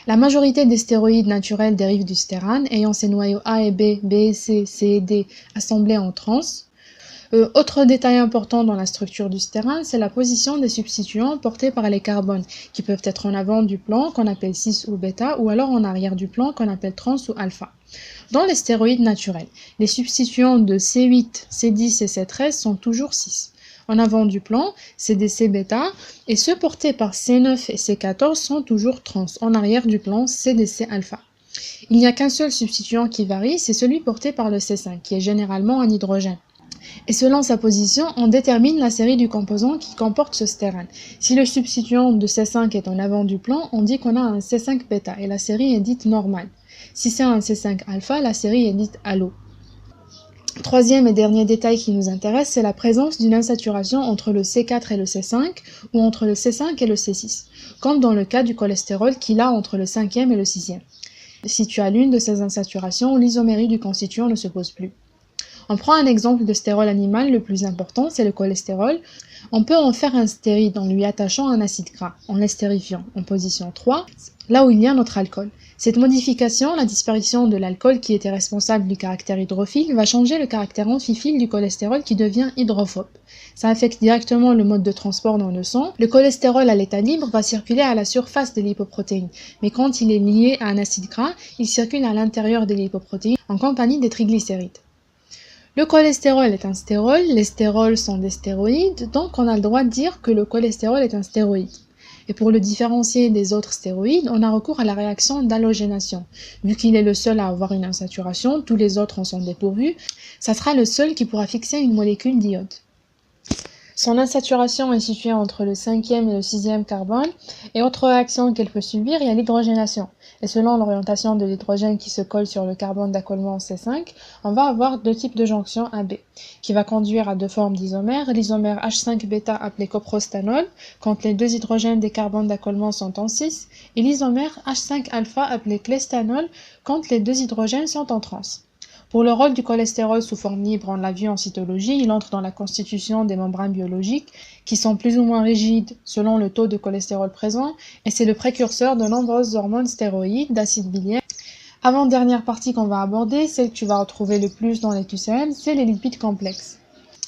La majorité des stéroïdes naturels dérivent du stérane, ayant ses noyaux A et B, B et C, C et D assemblés en trans. Autre détail important dans la structure du stérane, c'est la position des substituants portés par les carbones, qui peuvent être en avant du plan, qu'on appelle 6 ou bêta, ou alors en arrière du plan, qu'on appelle trans ou alpha. Dans les stéroïdes naturels, les substituants de C8, C10 et C13 sont toujours 6. En avant du plan, c'est des C-bêta, et ceux portés par C9 et C14 sont toujours trans. En arrière du plan, c'est des C-alpha. Il n'y a qu'un seul substituant qui varie, c'est celui porté par le C5, qui est généralement un hydrogène. Et selon sa position, on détermine la série du composant qui comporte ce stérane. Si le substituant de C5 est en avant du plan, on dit qu'on a un C5 bêta et la série est dite normale. Si c'est un C5 alpha, la série est dite halo. Troisième et dernier détail qui nous intéresse, c'est la présence d'une insaturation entre le C4 et le C5 ou entre le C5 et le C6, comme dans le cas du cholestérol qu'il a entre le 5e et le 6e. Si tu as l'une de ces insaturations, l'isomérie du constituant ne se pose plus. On prend un exemple de stérol animal, le plus important, c'est le cholestérol. On peut en faire un stéride en lui attachant un acide gras, en l'estérifiant en position 3, là où il y a notre alcool. Cette modification, la disparition de l'alcool qui était responsable du caractère hydrophile, va changer le caractère amphiphile du cholestérol qui devient hydrophobe. Ça affecte directement le mode de transport dans le sang. Le cholestérol à l'état libre va circuler à la surface de lipoprotéines, mais quand il est lié à un acide gras, il circule à l'intérieur des lipoprotéines en compagnie des triglycérides. Le cholestérol est un stérol, les stérols sont des stéroïdes, donc on a le droit de dire que le cholestérol est un stéroïde. Et pour le différencier des autres stéroïdes, on a recours à la réaction d'halogénation. Vu qu'il est le seul à avoir une insaturation, tous les autres en sont dépourvus, ça sera le seul qui pourra fixer une molécule d'iode. Son insaturation est située entre le 5e et le 6e carbone, et autre réaction qu'elle peut subir, il y a l'hydrogénation. Et selon l'orientation de l'hydrogène qui se colle sur le carbone d'accolement C5, on va avoir deux types de jonctions AB, qui va conduire à deux formes d'isomères, l'isomère H5-bêta appelé coprostanol, quand les deux hydrogènes des carbones d'accolement sont en 6, et l'isomère H5-alpha appelé cléstanol, quand les deux hydrogènes sont en trans. Pour le rôle du cholestérol sous forme libre, on l'a vu en cytologie, il entre dans la constitution des membranes biologiques qui sont plus ou moins rigides selon le taux de cholestérol présent et c'est le précurseur de nombreuses hormones stéroïdes, d'acide biliaire. Avant-dernière partie qu'on va aborder, celle que tu vas retrouver le plus dans les QCM, c'est les lipides complexes.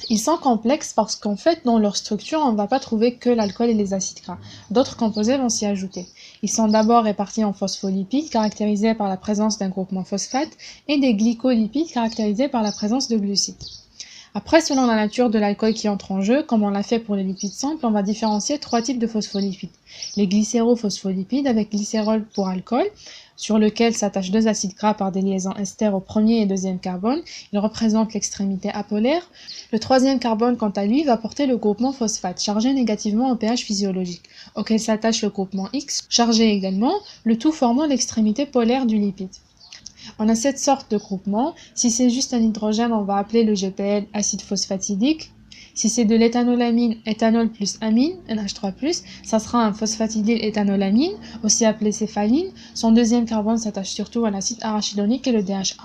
Ils sont complexes parce qu'en fait, dans leur structure, on ne va pas trouver que l'alcool et les acides gras. D'autres composés vont s'y ajouter. Ils sont d'abord répartis en phospholipides, caractérisés par la présence d'un groupement phosphate, et des glycolipides, caractérisés par la présence de glucides. Après, selon la nature de l'alcool qui entre en jeu, comme on l'a fait pour les lipides simples, on va différencier trois types de phospholipides. Les glycérophospholipides avec glycérol pour alcool, sur lequel s'attachent deux acides gras par des liaisons ester au premier et deuxième carbone. Il représente l'extrémité apolaire. Le troisième carbone, quant à lui, va porter le groupement phosphate, chargé négativement au pH physiologique, auquel s'attache le groupement X, chargé également, le tout formant l'extrémité polaire du lipide. On a cette sorte de groupement. Si c'est juste un hydrogène, on va appeler le GPL acide phosphatidique. Si c'est de l'éthanolamine, éthanol plus amine, NH3+, ça sera un phosphatidyl éthanolamine, aussi appelé céphaline. Son deuxième carbone s'attache surtout à l'acide arachidonique et le DHA.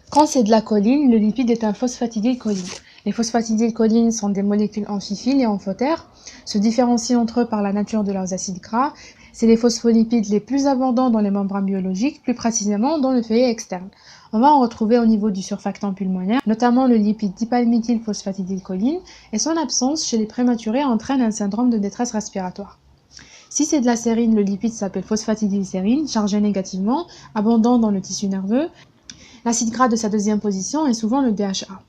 Quand c'est de la choline, le lipide est un phosphatidylcholine. Les phosphatidylcholines sont des molécules amphiphiles et amphotères, se différencient entre eux par la nature de leurs acides gras. C'est les phospholipides les plus abondants dans les membranes biologiques, plus précisément dans le feuillet externe. On va en retrouver au niveau du surfactant pulmonaire, notamment le lipide dipalmithylphosphatidylcholine, et son absence chez les prématurés entraîne un syndrome de détresse respiratoire. Si c'est de la sérine, le lipide s'appelle phosphatidylsérine, chargé négativement, abondant dans le tissu nerveux. L'acide gras de sa deuxième position est souvent le DHA.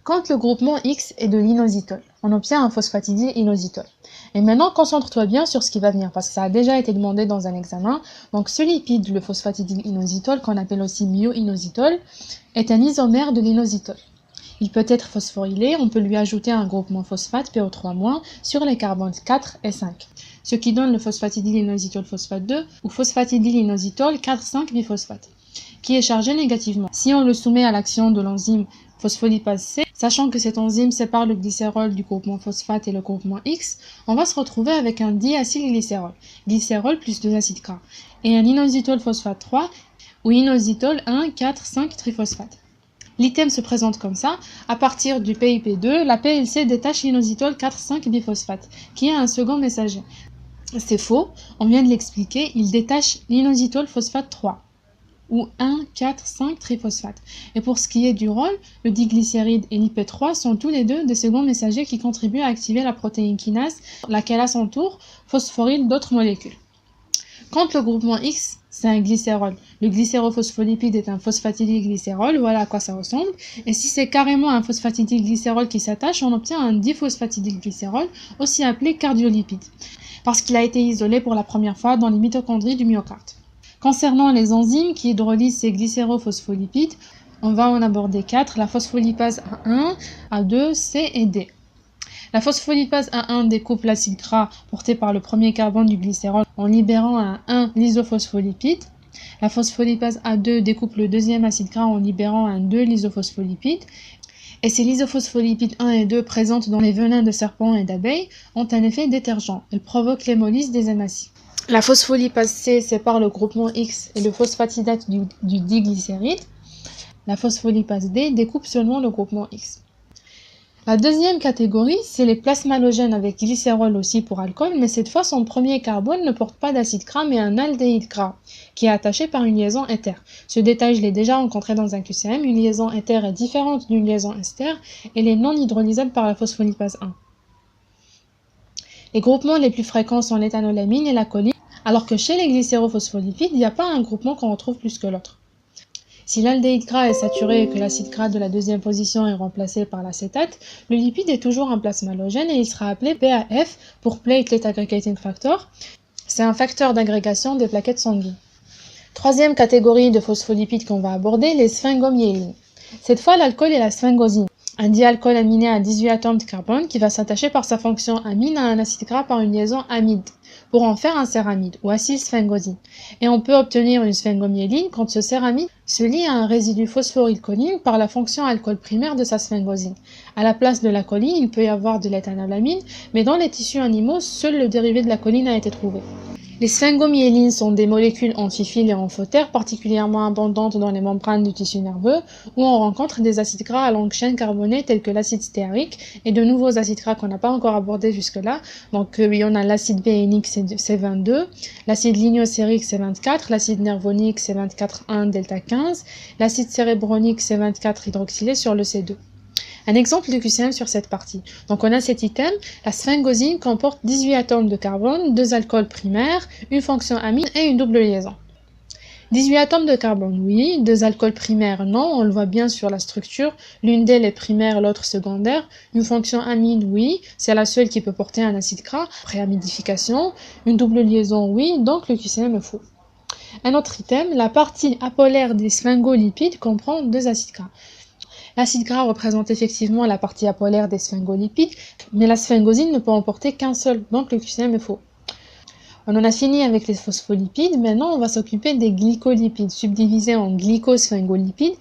Quand le groupement X est de l'inositol, on obtient un phosphatidylinositol. Et maintenant, concentre-toi bien sur ce qui va venir, parce que ça a déjà été demandé dans un examen. Donc ce lipide, le phosphatidylinositol, qu'on appelle aussi myoinositol, est un isomère de l'inositol. Il peut être phosphorylé, on peut lui ajouter un groupement phosphate, PO3-, sur les carbones 4 et 5, ce qui donne le phosphatidylinositol phosphate 2 ou phosphatidylinositol 4,5-biphosphate, qui est chargé négativement. Si on le soumet à l'action de l'enzyme phospholipase C, sachant que cette enzyme sépare le glycérol du groupement phosphate et le groupement X, on va se retrouver avec un diacylglycérol, glycérol plus 2 acides gras, et un inositol phosphate 3 ou inositol 1,4,5-triphosphate. L'item se présente comme ça. À partir du PIP2, la PLC détache l'inositol 4,5-biphosphate, qui est un second messager. C'est faux, on vient de l'expliquer, il détache l'inositol phosphate 3 ou 1, 4, 5 triphosphate. Et pour ce qui est du rôle, le diglycéride et l'IP3 sont tous les deux des seconds messagers qui contribuent à activer la protéine kinase, laquelle à son tour phosphoryle d'autres molécules. Quand le groupement X, c'est un glycérol. Le glycérophospholipide est un phosphatidylglycérol, voilà à quoi ça ressemble. Et si c'est carrément un phosphatidylglycérol qui s'attache, on obtient un diphosphatidylglycérol, aussi appelé cardiolipide, parce qu'il a été isolé pour la première fois dans les mitochondries du myocarde. Concernant les enzymes qui hydrolysent ces glycérophospholipides, on va en aborder 4, la phospholipase A1, A2, C et D. La phospholipase A1 découpe l'acide gras porté par le premier carbone du glycérol en libérant un 1 lysophospholipide. La phospholipase A2 découpe le deuxième acide gras en libérant un 2 lysophospholipide. Et ces lysophospholipides 1 et 2 présentes dans les venins de serpents et d'abeilles ont un effet détergent. Elles provoquent l'hémolyse des hématies. La phospholipase C sépare le groupement X et le phosphatidate du diglycéride. La phospholipase D découpe seulement le groupement X. La deuxième catégorie, c'est les plasmalogènes avec glycérol aussi pour alcool, mais cette fois son premier carbone ne porte pas d'acide gras mais un aldéhyde gras qui est attaché par une liaison éther. Ce détail, je l'ai déjà rencontré dans un QCM. Une liaison éther est différente d'une liaison ester, elle est non hydrolysable par la phospholipase 1. Les groupements les plus fréquents sont l'éthanolamine et la choline, alors que chez les glycérophospholipides, il n'y a pas un groupement qu'on retrouve plus que l'autre. Si l'aldéhyde gras est saturé et que l'acide gras de la deuxième position est remplacé par l'acétate, le lipide est toujours un plasmalogène et il sera appelé PAF pour Platelet Aggregating Factor. C'est un facteur d'agrégation des plaquettes sanguines. Troisième catégorie de phospholipides qu'on va aborder, les sphingomyélines. Cette fois, l'alcool est la sphingosine, un dialcool aminé à 18 atomes de carbone qui va s'attacher par sa fonction amine à un acide gras par une liaison amide, pour en faire un céramide ou acylsphingosine. Et on peut obtenir une sphingomyéline quand ce céramide se lie à un résidu phosphorylcholine par la fonction alcool primaire de sa sphingosine. À la place de la choline, il peut y avoir de l'éthanolamine, mais dans les tissus animaux, seul le dérivé de la choline a été trouvé. Les sphingomyélines sont des molécules amphiphiles et amphotères particulièrement abondantes dans les membranes du tissu nerveux où on rencontre des acides gras à longue chaîne carbonée tels que l'acide stéarique et de nouveaux acides gras qu'on n'a pas encore abordés jusque-là. Donc il y en a l'acide bénéique C22, l'acide lignocérique C24, l'acide nervonique C24,1 delta 15, l'acide cérébronique C24 hydroxylé sur le C2. Un exemple de QCM sur cette partie. Donc on a cet item, la sphingosine comporte 18 atomes de carbone, 2 alcools primaires, une fonction amine et une double liaison. 18 atomes de carbone, oui, 2 alcools primaires, non, on le voit bien sur la structure, l'une d'elles est primaire, l'autre secondaire. Une fonction amine, oui, c'est la seule qui peut porter un acide gras après amidification. Une double liaison, oui, donc le QCM est faux. Un autre item, la partie apolaire des sphingolipides comprend 2 acides gras. L'acide gras représente effectivement la partie apolaire des sphingolipides, mais la sphingosine ne peut en porter qu'un seul, donc le QCM est faux. On en a fini avec les phospholipides, maintenant on va s'occuper des glycolipides, subdivisés en glycosphingolipides.